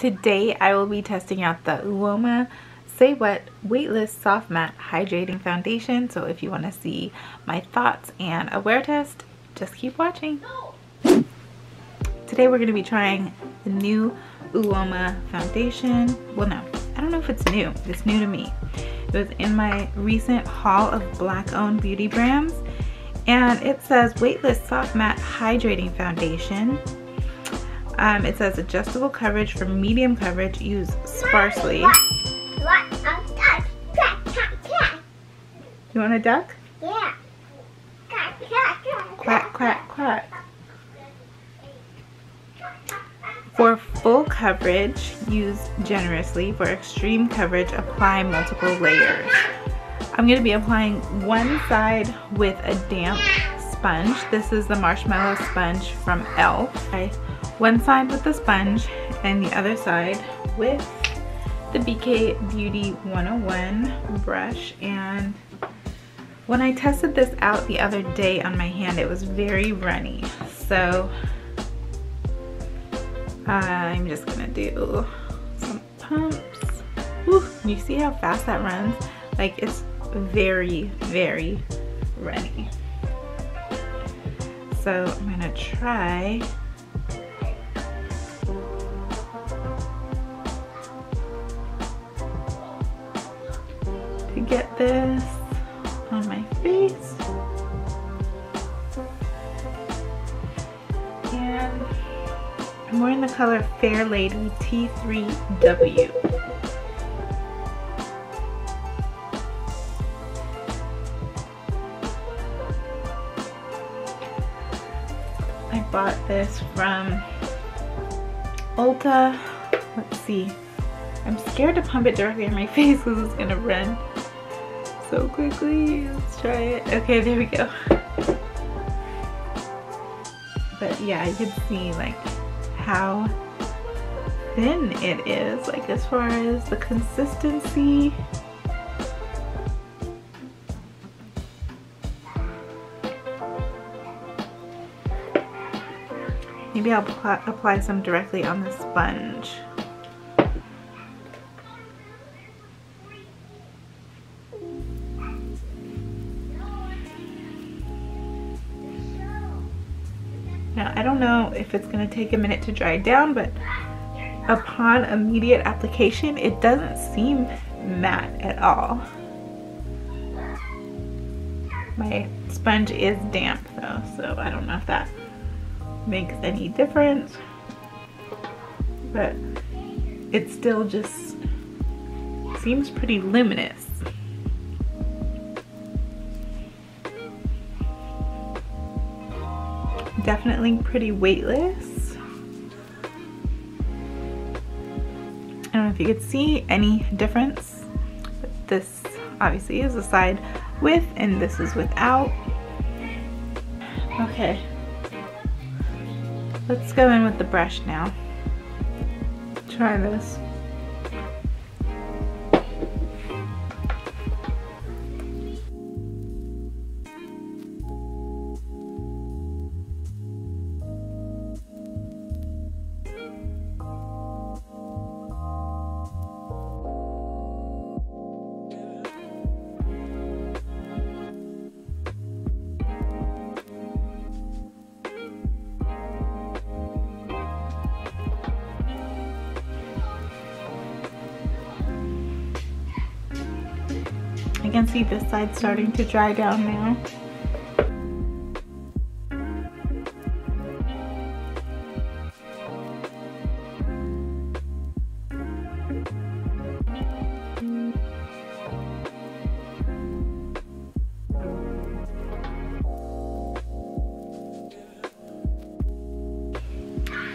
Today I will be testing out the UOMA Say What Weightless Soft Matte Hydrating Foundation. So if you want to see my thoughts and a wear test, just keep watching. Today we're going to be trying the new UOMA foundation. Well, no, I don't know if it's new. It's new to me. It was in my recent haul of black-owned beauty brands, and it says Weightless Soft Matte Hydrating Foundation. It says adjustable coverage for medium coverage, use sparsely. You want a duck? Yeah. Quack, quack, quack. For full coverage, use generously. For extreme coverage, apply multiple layers. I'm going to be applying one side with a damp sponge. This is the marshmallow sponge from e.l.f. One side with the sponge and the other side with the BK Beauty 101 brush. And when I tested this out the other day on my hand, it was very runny. So I'm just gonna do some pumps. Whew, you see how fast that runs? Like, it's very, very runny. So I'm gonna try to get this on my face. And I'm wearing the color Fair Lady T3W. I bought this from Ulta. Let's see. I'm scared to pump it directly on my face because it's gonna run so quickly. Let's try it. Okay, there we go. But yeah, you can see like how thin it is, like as far as the consistency. Maybe I'll apply some directly on the sponge. Now, I don't know if it's going to take a minute to dry down, but upon immediate application, it doesn't seem matte at all. My sponge is damp though, so I don't know if that makes any difference, but it still just seems pretty luminous. Definitely pretty weightless. I don't know if you could see any difference, but this obviously is a side with and this is without. Okay, let's go in with the brush now. Try this. I can see this side starting to dry down now.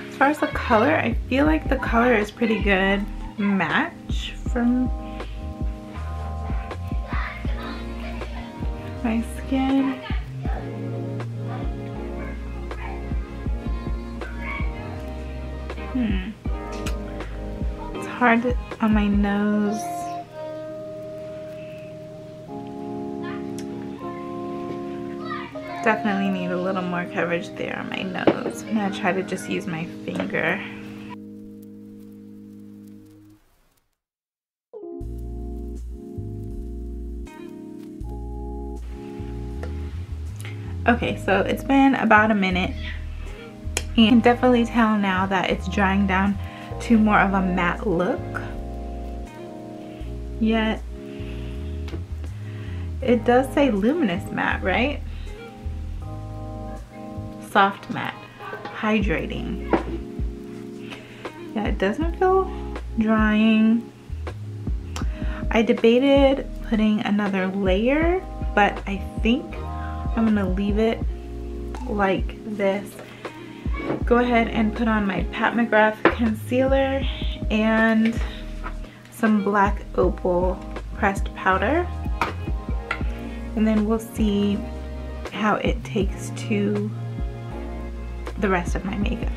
As far as the color, I feel like the color is pretty good match from my skin. It's hard on my nose. Definitely need a little more coverage there on my nose. I'm gonna try to just use my finger. Okay, so it's been about a minute, and you can definitely tell now that it's drying down to more of a matte look. Yet it does say luminous matte, right? Soft matte, hydrating. Yeah, it doesn't feel drying. I debated putting another layer, but I think I'm gonna leave it like this. Go ahead and put on my Pat McGrath concealer and some black opal pressed powder, and then we'll see how it takes to the rest of my makeup.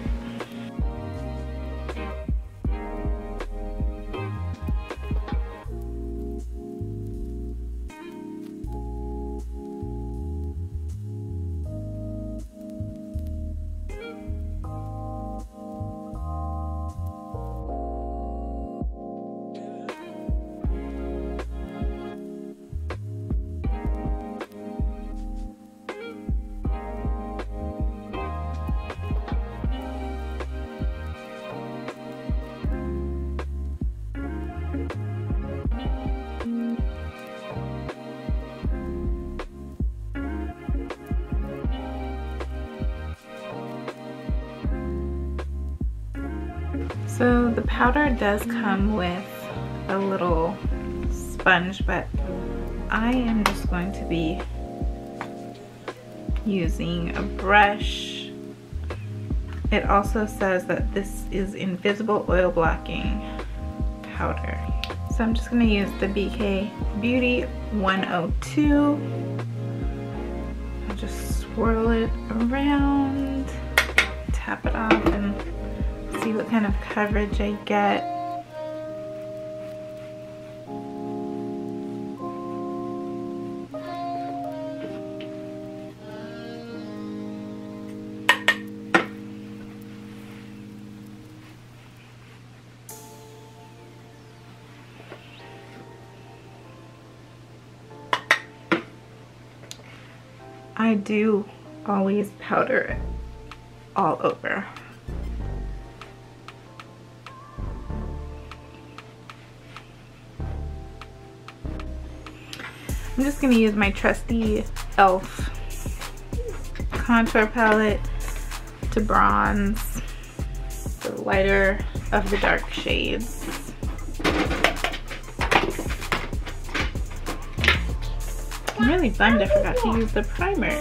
So the powder does come with a little sponge, but I am just going to be using a brush. It also says that this is invisible oil blocking powder. So I'm just going to use the BK Beauty 102. I'll just swirl it around, tap it off, and see what kind of coverage I get. I do always powder it all over. I'm just going to use my trusty e.l.f. contour palette to bronze the lighter of the dark shades. I'm really bummed I forgot to use the primer.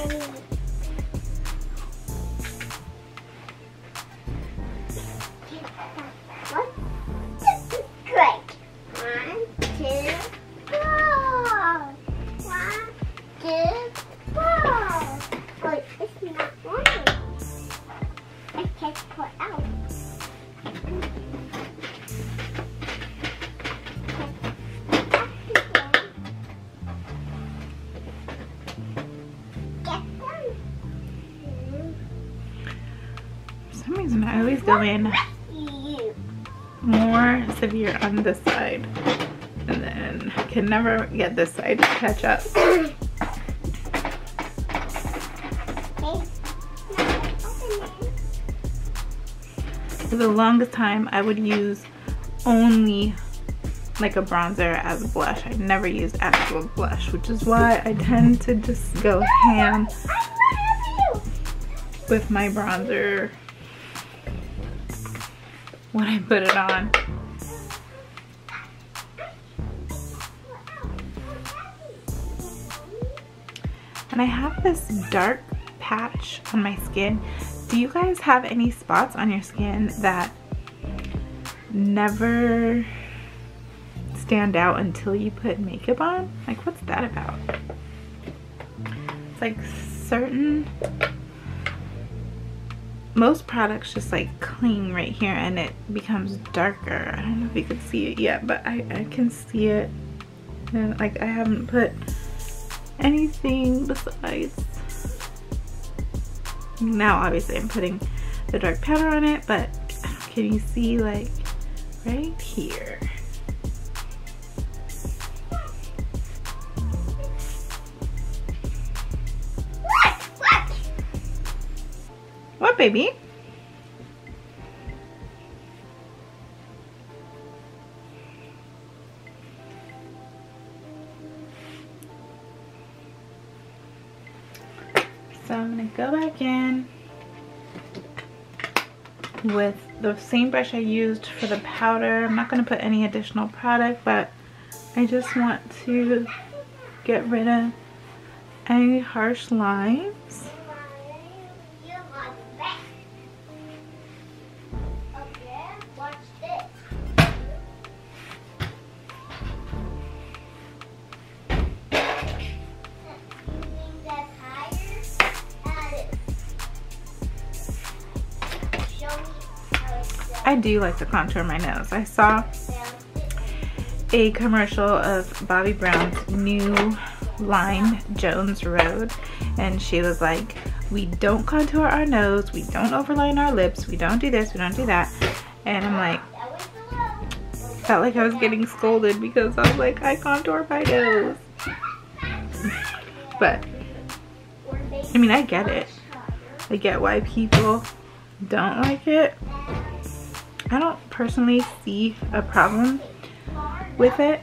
For some reason I always go in more severe on this side and then can never get this side to catch up. For the longest time I would use only like a bronzer as a blush. I never use actual blush, which is why I tend to just go ham with my bronzer when I put it on. And I have this dark patch on my skin. Do you guys have any spots on your skin that never stand out until you put makeup on? Like, what's that about? It's like certain, most products just like cling right here and it becomes darker. I don't know if you can see it yet, but I can see it. And like, I haven't put anything besides, now obviously I'm putting the dark powder on it, but can you see like right here? baby. So I'm gonna go back in with the same brush I used for the powder. I'm not gonna put any additional product, but I just want to get rid of any harsh lines. I do like to contour my nose. I saw a commercial of Bobbi Brown's new line, Jones Road, and she was like, we don't contour our nose, we don't overline our lips, we don't do this, we don't do that. And I'm like, felt like I was getting scolded because I was like, I contour my nose. But I mean, I get it. I get why people don't like it. I don't personally see a problem with it.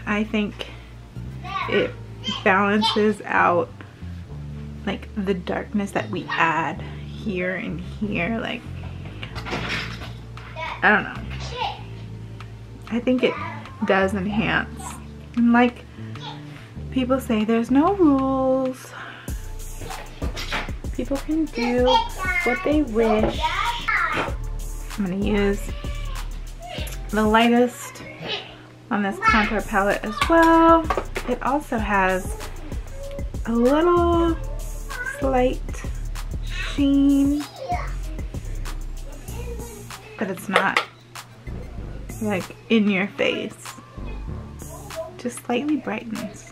I think it balances out like the darkness that we add here and here. Like, I don't know. I think it does enhance. And like people say, there's no rules. People can do what they wish. I'm gonna use the lightest on this contour palette as well. It also has a little slight sheen, but it's not like in your face. Just slightly brightens.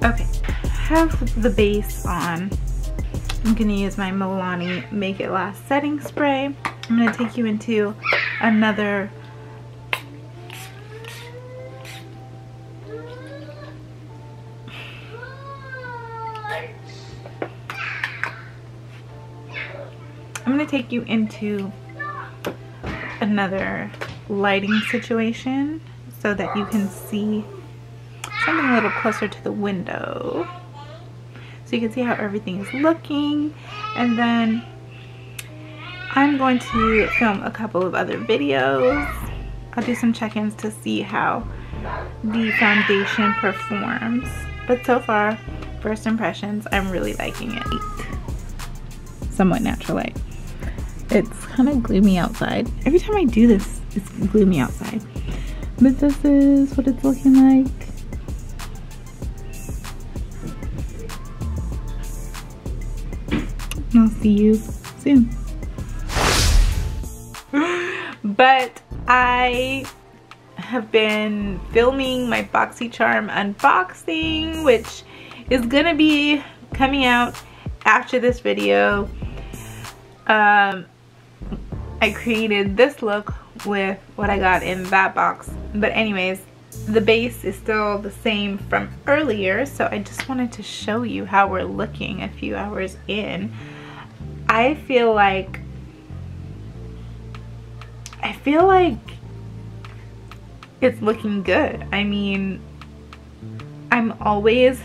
Okay, have the base on. I'm gonna use my Milani Make It Last setting spray. I'm gonna take you into another lighting situation so that you can see something a little closer to the window, so you can see how everything is looking. And then I'm going to film a couple of other videos. I'll do some check-ins to see how the foundation performs, but so far, first impressions, I'm really liking it. Somewhat natural light. It's kind of gloomy outside. Every time I do this, it's gloomy outside, but this is what it's looking like. I'll see you soon. But I have been filming my BoxyCharm unboxing, which is gonna be coming out after this video. I created this look with what I got in that box, but anyways, the base is still the same from earlier, so I just wanted to show you how we're looking a few hours in. I feel like it's looking good. I mean, I'm always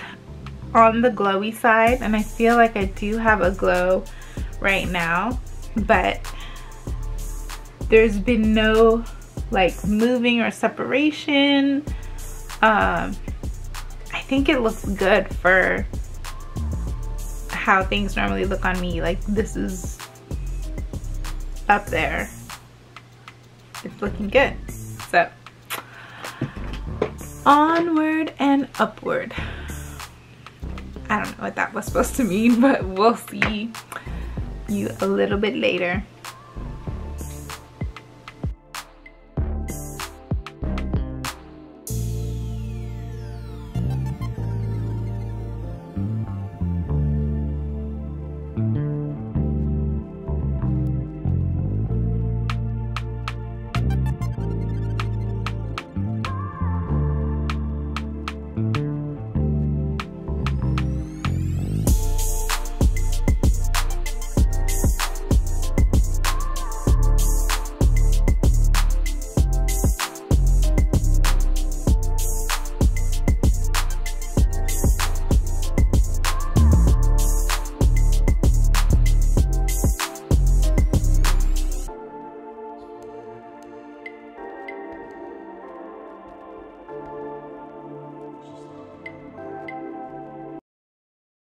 on the glowy side, and I feel like I do have a glow right now, but there's been no like moving or separation. I think it looks good for how things normally look on me. Like, this is up there. It's looking good. So onward and upward. I don't know what that was supposed to mean, but we'll see you a little bit later.